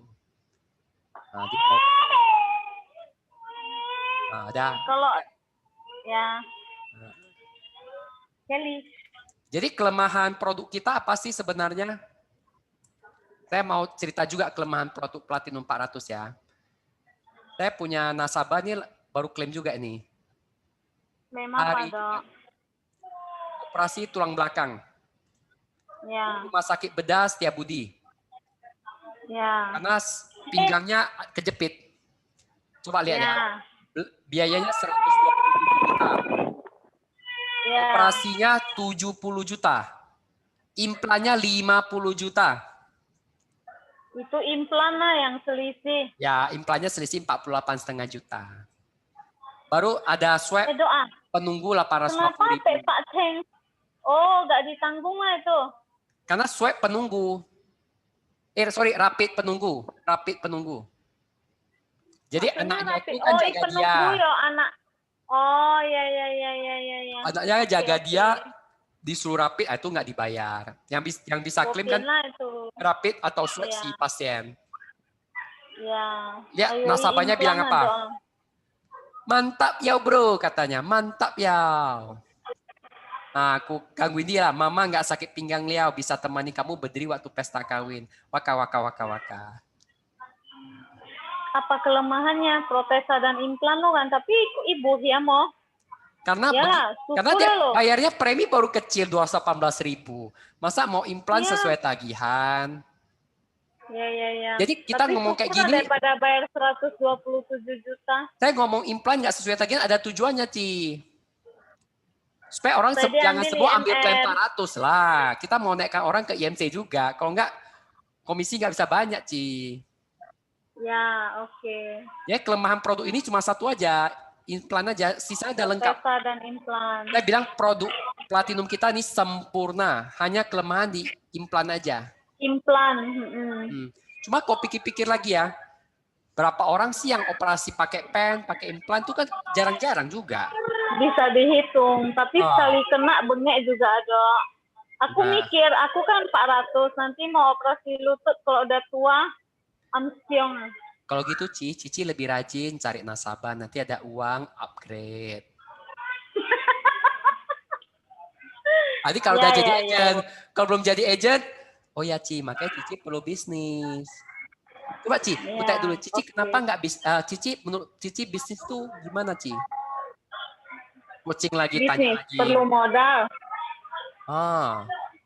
Nah, ada. Kalau ya. Kelly. Jadi kelemahan produk kita apa sih sebenarnya? Saya mau cerita juga kelemahan produk Platinum 400 ya. Saya punya nasabah nih baru klaim juga ini. Memang ada. Operasi tulang belakang. Ya. Rumah sakit bedah Setiabudi. Ya. Karena pinggangnya kejepit. Coba lihat ya. Biayanya 127 juta. Ya. Operasinya 70 juta. Implannya 50 juta. Itu implan lah yang selisih. Ya, implannya selisih 48,5 juta. Baru ada swab penunggu 850 ribu. Kenapa Pak Ceng? Oh, nggak ditanggung lah itu. Karena swab penunggu. Rapid penunggu. Jadi maksudnya anaknya rapid. itu kan jaga dia. Ya, anak. Oh, ya. Anaknya jaga dia, disuruh rapid, itu nggak dibayar. Yang bisa klaim kan rapid atau swab si pasien. Ya. Lihat nasabahnya bilang apa? Doang. Mantap ya bro, katanya. Mantap ya. Nah, aku gangguin dia. Mama nggak sakit pinggang liau, bisa temani kamu berdiri waktu pesta kawin. Waka. Apa kelemahannya? Protesa dan implan lo kan, tapi ibu ya mau. Karena dia bayarnya premi baru kecil 218.000. Masa mau implan sesuai tagihan? Ya. Jadi kita ngomong kayak gini. Daripada bayar 127 juta. Saya ngomong implan nggak sesuai tagihan ada tujuannya, Ci. Supaya orang jangan semua ambil plan 400 lah. Kita mau naikkan orang ke IMC juga. Kalau nggak, komisi nggak bisa banyak, Ci. Ya, oke. Ya, kelemahan produk ini cuma satu aja. Implan aja, sisanya udah lengkap. Protesa dan implan. Saya bilang produk Platinum kita ini sempurna. Hanya kelemahan di implan aja. Implan. Cuma kau pikir-pikir lagi ya, berapa orang sih yang operasi pakai pen, pakai implan itu kan jarang-jarang juga. Bisa dihitung, tapi sekali kena bengek juga ada. Aku mikir, aku kan 400, nanti mau operasi lutut kalau udah tua, amsyong. Kalau gitu Cici lebih rajin cari nasabah, nanti ada uang upgrade. Tadi kalau udah jadi agent, kalau belum jadi agent, oh ya Ci, makanya Cici perlu bisnis. Coba Ci, aku tanya dulu, Cici kenapa nggak menurut Cici bisnis tuh gimana Ci? Coaching lagi, bisnis, tanya lagi. Perlu modal.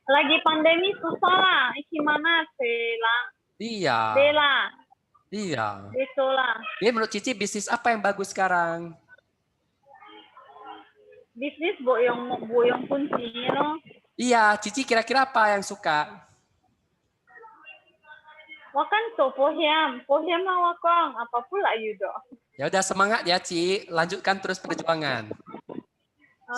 Lagi pandemi susah lah, gimana Bella? Iya. Bella. Iya. Itulah. Jadi menurut Cici bisnis apa yang bagus sekarang? bisnis boyong kuncinya no. Iya, Cici kira-kira apa yang suka? Wakan so pohiam lah wakang, apa pula yudo. Ya udah semangat ya, Ci. Lanjutkan terus perjuangan.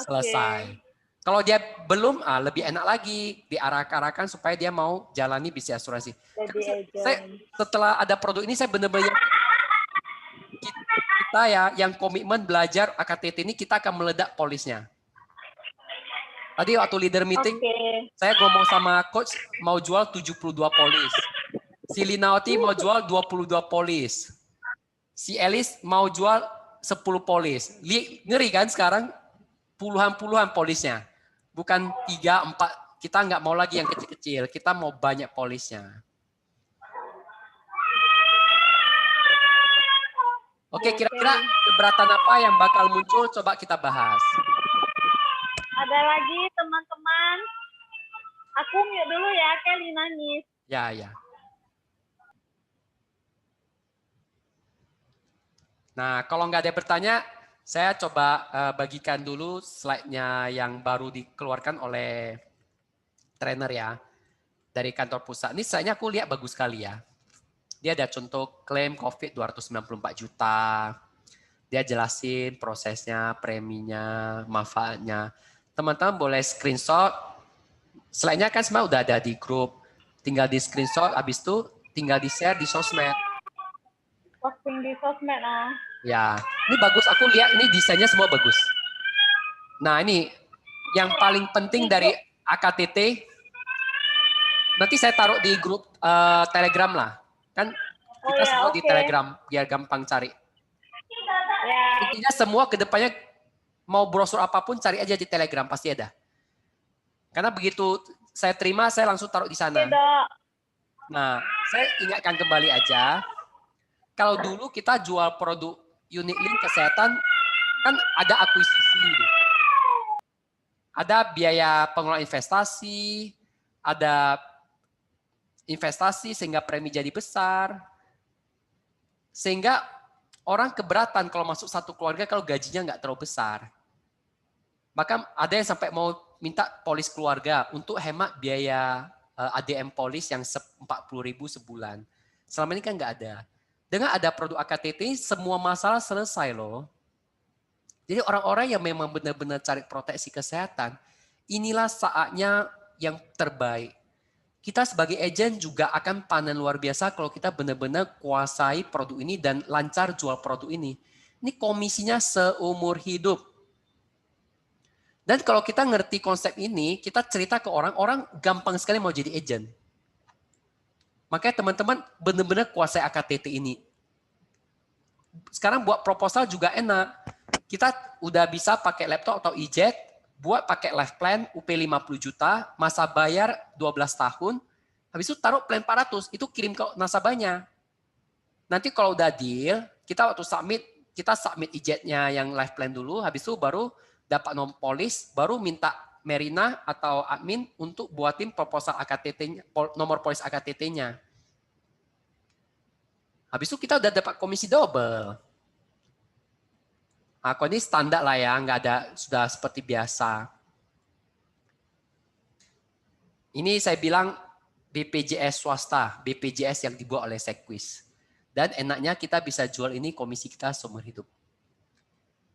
Selesai. Kalau dia belum, lebih enak lagi diarahkan supaya dia mau jalani bisnis asuransi. Jadi Setelah ada produk ini, saya benar-benar kita ya yang komitmen belajar AKTT ini kita akan meledak polisnya. Tadi waktu leader meeting, saya ngomong sama coach mau jual 72 polis. Si Linawati mau jual 22 polis. Si Elis mau jual 10 polis. Ngeri kan sekarang puluhan polisnya. Bukan 3, 4. Kita nggak mau lagi yang kecil-kecil. Kita mau banyak polisnya. Oke, kira-kira keberatan apa yang bakal muncul? Coba kita bahas. Ada lagi teman-teman. Aku mute dulu ya, Kelly nangis. Ya. Nah, kalau nggak ada yang bertanya, saya coba bagikan dulu slide-nya yang baru dikeluarkan oleh trainer ya, dari kantor pusat. Ini slide-nya aku lihat bagus sekali ya. Dia ada contoh klaim COVID 294 juta. Dia jelasin prosesnya, preminya, manfaatnya. Teman-teman boleh screenshot. Slide-nya kan semua udah ada di grup. Tinggal di screenshot, habis itu tinggal di-share di sosmed. Posting di sosmed Ya, ini bagus. Aku lihat ini desainnya semua bagus. Nah, ini yang paling penting dari AKTT. Nanti saya taruh di grup Telegram lah. Kan kita semua di Telegram biar gampang cari. Intinya semua kedepannya mau brosur apapun cari aja di Telegram pasti ada. Karena begitu saya terima saya langsung taruh di sana. Nah, saya ingatkan kembali aja. Kalau dulu kita jual produk unit link kesehatan kan ada akuisisi, ada biaya pengelolaan investasi, ada investasi sehingga premi jadi besar, sehingga orang keberatan kalau masuk satu keluarga kalau gajinya nggak terlalu besar. Bahkan ada yang sampai mau minta polis keluarga untuk hemat biaya ADM polis yang 40.000 sebulan. Selama ini kan nggak ada. Dengan ada produk AKTT, semua masalah selesai loh. Jadi orang-orang yang memang benar-benar cari proteksi kesehatan, inilah saatnya yang terbaik. Kita sebagai agen juga akan panen luar biasa kalau kita benar-benar kuasai produk ini dan lancar jual produk ini. Ini komisinya seumur hidup. Dan kalau kita ngerti konsep ini, kita cerita ke orang gampang sekali mau jadi agen. Makanya teman-teman benar-benar kuasai AKTT ini. Sekarang buat proposal juga enak. Kita udah bisa pakai laptop atau e-jet, buat pakai life plan UP 50 juta, masa bayar 12 tahun, habis itu taruh plan 400, itu kirim ke nasabahnya. Nanti kalau udah deal, kita waktu submit, kita submit e-jetnya yang life plan dulu, habis itu baru dapat nomor polis, baru minta Merina atau admin untuk buatin proposal AKTT-nya, nomor polis AKTT-nya. Habis itu kita udah dapat komisi double. Nah, ini standar lah ya, nggak ada, sudah seperti biasa. Ini saya bilang BPJS swasta, BPJS yang dibuat oleh Sekwis. Dan enaknya kita bisa jual ini komisi kita seumur hidup.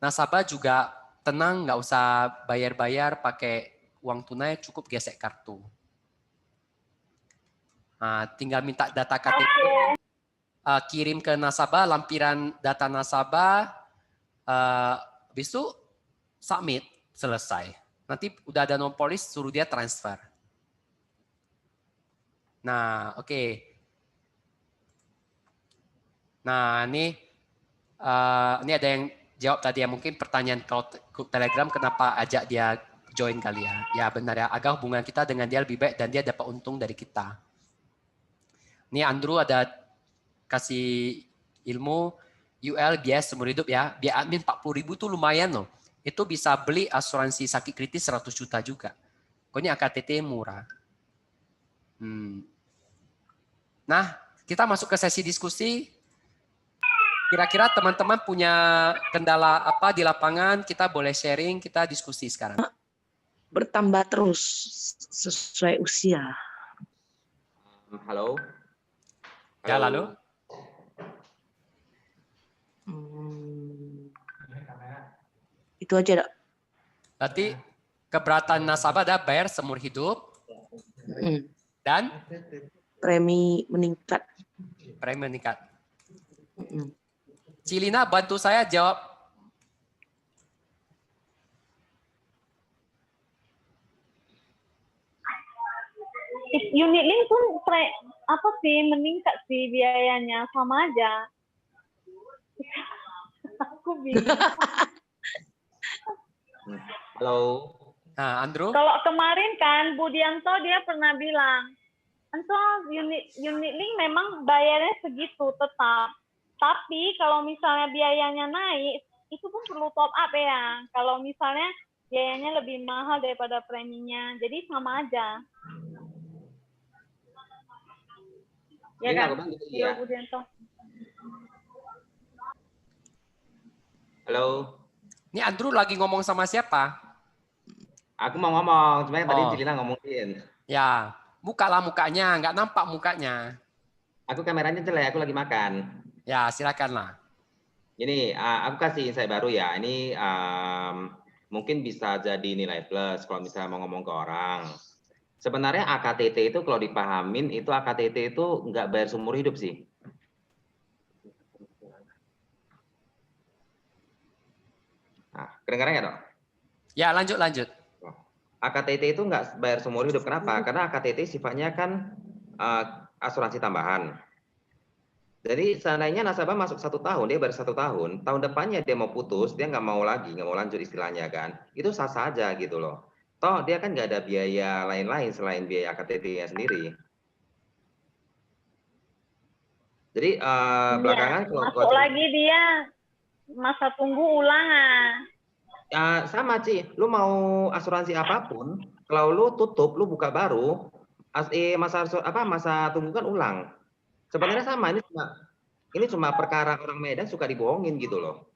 Nasabah juga tenang, nggak usah bayar-bayar pakai uang tunai, cukup gesek kartu. Nah, tinggal minta data KTP, kirim ke nasabah, lampiran data nasabah, habis itu submit, selesai. Nanti udah ada nomor polis, suruh dia transfer. Nah, oke. Nah, ini ada yang jawab tadi ya, mungkin pertanyaan kalau Telegram kenapa ajak dia join kali ya. Ya benar ya, agar hubungan kita dengan dia lebih baik dan dia dapat untung dari kita. Ini Andrew ada kasih ilmu UL biaya seumur hidup ya. Biaya admin 40.000 tuh lumayan loh. Itu bisa beli asuransi sakit kritis 100 juta juga. Pokoknya AKTT murah. Nah, kita masuk ke sesi diskusi. Kira-kira teman-teman punya kendala apa di lapangan? Kita boleh sharing, kita diskusi sekarang. Bertambah terus sesuai usia. Halo. Ya, lalu? Itu aja, Dok. Berarti keberatan nasabah ada bayar seumur hidup dan Premi meningkat. premi meningkat. Cilina bantu saya jawab. Unit link pun apa sih meningkat sih biayanya sama aja. Aku bingung. Halo. Nah, Andrew. Kalau kemarin kan Budianto dia pernah bilang, Anto unit link memang bayarnya segitu tetap. Tapi kalau misalnya biayanya naik, itu pun perlu top up ya. Kalau misalnya biayanya lebih mahal daripada preminya, jadi sama aja. Ya kan? Ya. Halo. Ini Andrew lagi ngomong sama siapa? Aku mau ngomong, cuma tadi Cilina ngomongin. Ya, bukalah mukanya, nggak nampak mukanya. Aku kameranya jelek, aku lagi makan. Ya, silakanlah. Ini aku kasih insight baru ya. Ini mungkin bisa jadi nilai plus kalau misalnya mau ngomong ke orang. Sebenarnya AKTT itu kalau dipahamin itu AKTT itu nggak bayar seumur hidup sih. Nah, kedengaran ya, Dok? Ya, lanjut. AKTT itu nggak bayar seumur hidup. Kenapa? Karena AKTT sifatnya kan asuransi tambahan. Jadi seandainya nasabah masuk 1 tahun, dia bayar 1 tahun, tahun depannya dia mau putus, dia nggak mau lagi, nggak mau lanjut istilahnya kan. Itu sah-sah aja gitu loh. Toh dia kan nggak ada biaya lain-lain selain biaya AKTT-nya sendiri. Jadi belakangan kalau masuk lagi dia masa tunggu ulangan. Sama Ci, lu mau asuransi apapun, kalau lu tutup, lu buka baru, masa tunggu kan ulang. Sebenarnya sama, ini cuma perkara orang Medan suka dibohongin gitu loh.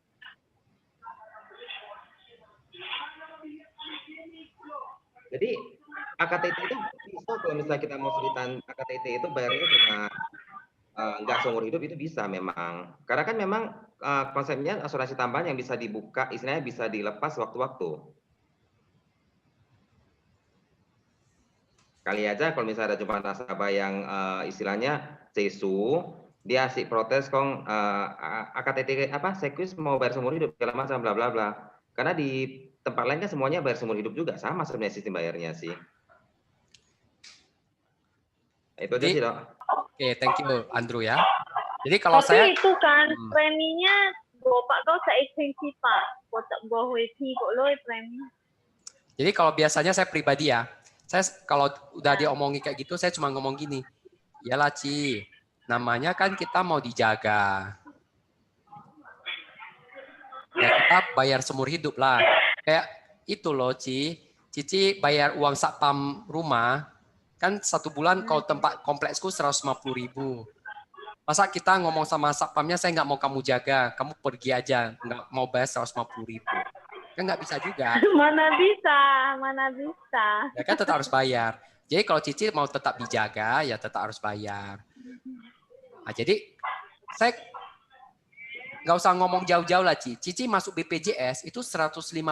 Jadi AKTT itu bisa kalau misalnya kita mau ceritain AKTT itu bayarnya cuma nggak seumur hidup itu bisa memang. Karena kan memang konsepnya asuransi tambahan yang bisa dibuka, istilahnya bisa dilepas waktu-waktu. Kali aja kalau misalnya ada jumpa nasabah yang istilahnya cesu, dia asik protes AKTT Sekwis mau bayar seumur hidup segala macam bla bla bla. Karena di tempat lain kan semuanya bayar seumur hidup juga, sama sebenarnya sistem bayarnya sih. Itu aja sih, Dok. Oke, thank you Andrew ya. Jadi kalau Tapi saya itu kan preminya Bapak kau seexpensi Pak. Kotak gua weki kok lo premi. Jadi kalau biasanya saya pribadi ya, saya kalau udah diomongi kayak gitu, saya cuma ngomong gini, iyalah Ci, namanya kan kita mau dijaga. Ya kita bayar seumur hidup lah. Kayak itu loh Cici bayar uang satpam rumah, kan 1 bulan kalau tempat kompleksku 150.000. Masa kita ngomong sama satpamnya, saya nggak mau kamu jaga, kamu pergi aja, nggak mau bayar 150.000. Kan nggak bisa juga. Mana bisa. Ya kan tetap harus bayar. Jadi kalau Cici mau tetap dijaga, ya tetap harus bayar. Nah, jadi saya nggak usah ngomong jauh-jauh lah, Cici masuk BPJS itu 150.000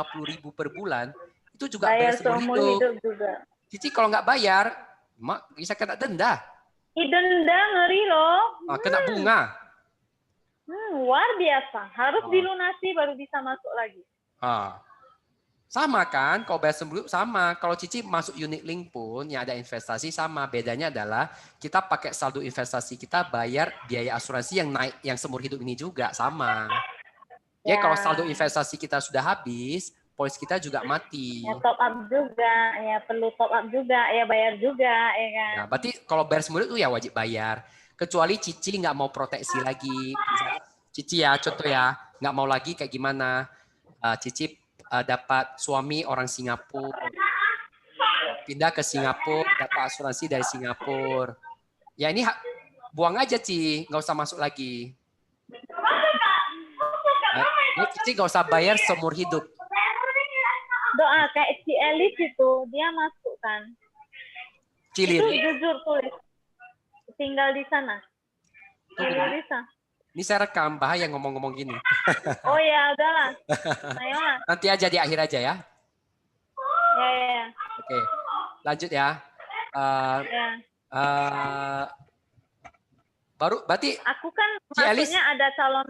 per bulan, itu juga bayar seumur hidup juga. Cici kalau nggak bayar, bisa kena denda. Denda ngeri loh. Nah, kena bunga. Luar biasa. Harus dilunasi baru bisa masuk lagi. Sama kan, kalau bayar seumur hidup sama. Kalau Cici masuk unit link pun yang ada investasi sama. Bedanya adalah kita pakai saldo investasi kita bayar biaya asuransi yang naik, yang seumur hidup ini juga sama. Ya, kalau saldo investasi kita sudah habis, polis kita juga mati. Ya top up juga, ya perlu top up juga, ya bayar juga, ya kan. Nah, berarti kalau bayar seumur hidup ya wajib bayar. Kecuali Cici nggak mau proteksi lagi. Cici ya, contoh ya, nggak mau lagi kayak gimana. Cici dapat suami orang Singapura, pindah ke Singapura, dapat asuransi dari Singapura. Ya ini buang aja Ci, nggak usah masuk lagi. Jadi Cici nggak usah bayar seumur hidup. Doa kayak si Elis itu dia masuk kan. Cilir. Itu jujur tulis. Tinggal di sana. Di Lurisa. Ini saya rekam, bahaya ngomong-ngomong gini. Oh ya, udahlah. Ayolah. Nanti aja di akhir aja ya. Ya. Oke, lanjut ya. Ya. Baru berarti Aku kan Si Elis. maksudnya ada calon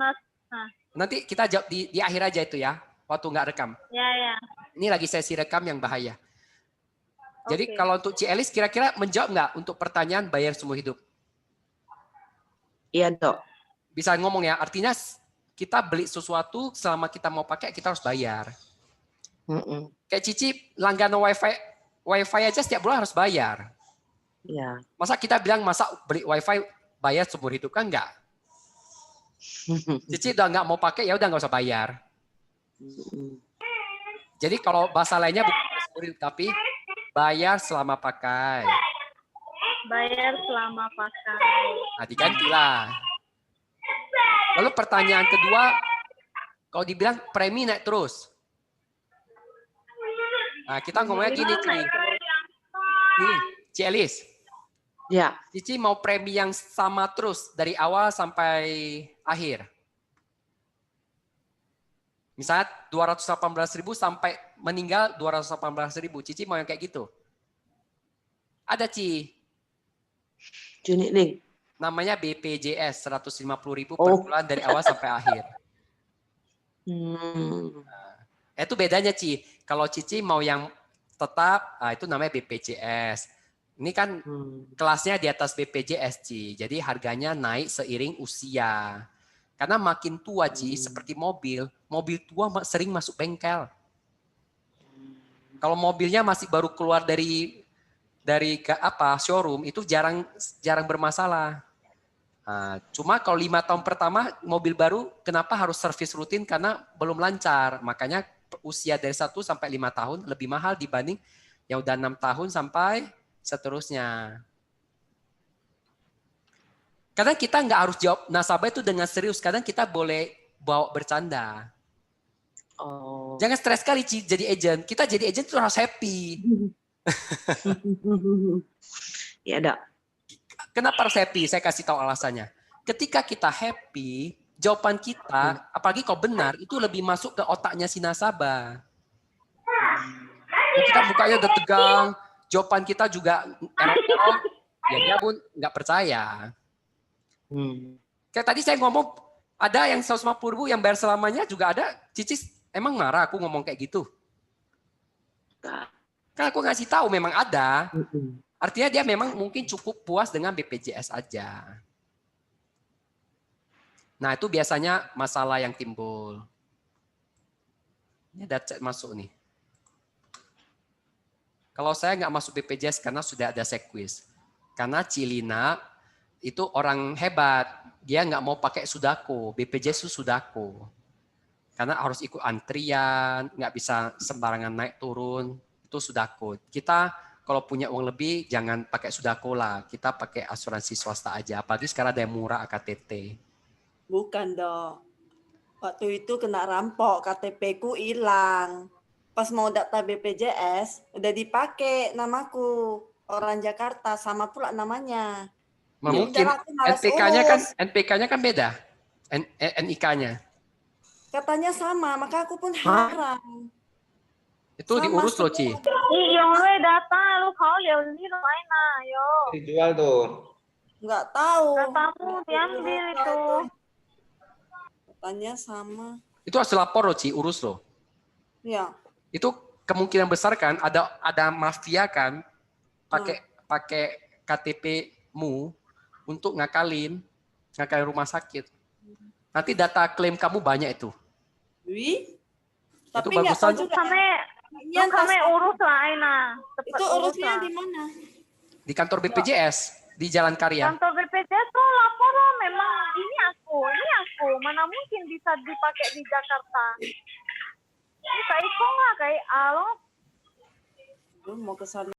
nanti kita jawab di akhir aja itu ya, waktu nggak rekam. Ya. Ini lagi sesi rekam yang bahaya. Jadi Oke. kalau untuk Cielis kira-kira menjawab nggak untuk pertanyaan bayar seumur hidup? Iya, Dok. Bisa ngomong ya, artinya kita beli sesuatu selama kita mau pakai kita harus bayar. Mm-mm. Kayak Cici langganan wifi aja setiap bulan harus bayar. Iya. Masa kita bilang masa beli wifi bayar seumur hidup, kan enggak? Cici udah nggak mau pakai ya udah nggak usah bayar. Mm-mm. Jadi kalau bahasa lainnya bukan seumur hidup tapi bayar selama pakai. Bayar selama pakai. Nah, digantilah. Lalu pertanyaan kedua, kalau dibilang premi naik terus. Nah, kita ngomongnya gini, Ci. Nih, Cielis. Ya, Cici mau premi yang sama terus dari awal sampai akhir. Misalnya 218.000 sampai meninggal 218.000. Cici mau yang kayak gitu? Ada, Ci. unit link. Namanya BPJS 150.000 per Oh. bulan dari awal sampai akhir. Hmm. Itu bedanya, Ci. Kalau Cici mau yang tetap, itu namanya BPJS. Ini kan kelasnya di atas BPJS, Ci. Jadi harganya naik seiring usia. Karena makin tua, Ci, seperti mobil tua sering masuk bengkel. Kalau mobilnya masih baru keluar dari showroom itu jarang bermasalah. Nah, cuma kalau 5 tahun pertama mobil baru kenapa harus servis rutin karena belum lancar. Makanya usia dari 1 sampai 5 tahun lebih mahal dibanding yang udah 6 tahun sampai seterusnya. Kadang kita nggak harus jawab nasabah itu dengan serius. Kadang kita boleh bawa bercanda. Oh. Jangan stres kali Ci, jadi agent. Kita jadi agent itu harus happy. Ya, Dok. Kenapa harus happy? Saya kasih tahu alasannya. Ketika kita happy, jawaban kita, apalagi kalau benar, itu lebih masuk ke otaknya si nasabah. Dan kita bukanya udah tegang, jawaban kita juga error, ya dia pun nggak percaya. Kayak tadi saya ngomong, ada yang 150.000 yang bayar selamanya juga ada. Cici emang marah aku ngomong kayak gitu? Kan aku ngasih tahu memang ada. Artinya dia memang mungkin cukup puas dengan BPJS aja. Nah itu biasanya masalah yang timbul. Ini ada chat masuk nih. Kalau saya nggak masuk BPJS karena sudah ada sekwis. Karena Cilina itu orang hebat. Dia nggak mau pakai Sudako. BPJS itu Sudako. Karena harus ikut antrian, nggak bisa sembarangan naik turun. Itu Sudako. Kita kalau punya uang lebih jangan pakai Sudako lah. Kita pakai asuransi swasta aja. Apalagi sekarang ada yang murah AKTT. Bukan, Dok. Waktu itu kena rampok, KTP ku hilang. Pas mau daftar BPJS, udah dipakai namaku. Orang Jakarta, sama pula namanya. Nah, Ya mungkin udah, aku malas NPK-nya kan beda. NIK-nya. Katanya sama, maka aku pun heran. Itu Sama diurus loh, Ci. Yung Rui datang, lu kau ya ini mana, yo. Dijual tuh. Nggak tahu. Katamu diambil itu. Katanya sama. Itu harus lapor loh, Ci, urus loh. Ya. Itu kemungkinan besar kan ada mafia kan pakai KTP-mu untuk ngakalin rumah sakit. Nanti data klaim kamu banyak itu. Wih. Itu Tapi nggak bagusan. tahu juga. Kami urus lah, Aina. Itu urusnya di mana? Di kantor BPJS di Jalan Karya. Kantor BPJS tuh lapor loh, memang ini aku. Mana mungkin bisa dipakai di Jakarta? Ini kayak kok nggak kayak alo. Mau ke sana.